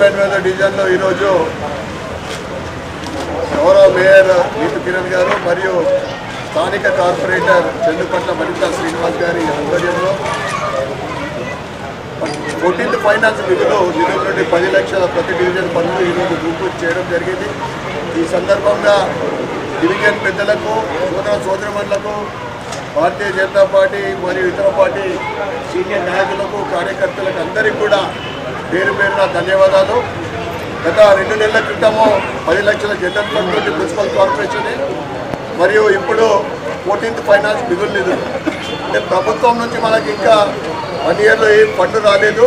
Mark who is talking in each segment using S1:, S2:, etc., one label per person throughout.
S1: 188వ డివిజన్లో ఈరోజు గౌరవ మేయర్ నీతి కిరణ్ గారు మరియు స్థానిక కార్పొరేటర్ చెందుపట్ల మరింత శ్రీనివాస్ గారి ఆధ్వర్యంలో 14th ఫైనాన్స్ నిధులు నుండి 10 లక్షల ప్రతి డివిజన్ పనులు ఈరోజు రూపొంది చేయడం జరిగింది. ఈ సందర్భంగా డివిజన్ పెద్దలకు సోదరమణులకు భారతీయ జనతా పార్టీ మరియు ఇతర పార్టీ సీనియర్ నాయకులకు కార్యకర్తలకు అందరికీ కూడా పేరు పేరున ధన్యవాదాలు. గత 2 నెలల క్రితము 10 లక్షల జనరల్ ఫండ్ నుండి మున్సిపల్ కార్పొరేషన్ మరియు ఇప్పుడు 14th ఫైనాన్స్ నిధులు అంటే ప్రభుత్వం నుంచి మనకి ఇంకా 1 ఇయర్లో ఏం ఫండ్ రాలేదు.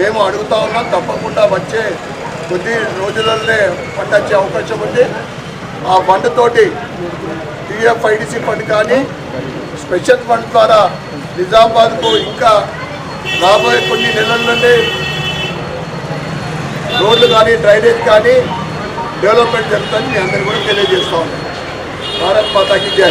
S1: మేము అడుగుతా ఉన్నాం, తప్పకుండా వచ్చే కొద్ది రోజులలోనే ఫండ్ వచ్చే అవకాశం ఉంది. ఆ ఫండ్ తోటి టీఎఫ్ఐడిసి ఫండ్ కానీ స్పెషల్ ఫండ్ ద్వారా నిజామాబాద్కు ఇంకా రాబోయే కొన్ని నెలల్లోనే రోడ్లు కానీ డ్రైనేజ్ కానీ డెవలప్మెంట్ జరుగుతుందని మీ అందరూ కూడా తెలియజేస్తా ఉన్నాం. భారత్ మాతాకి జై.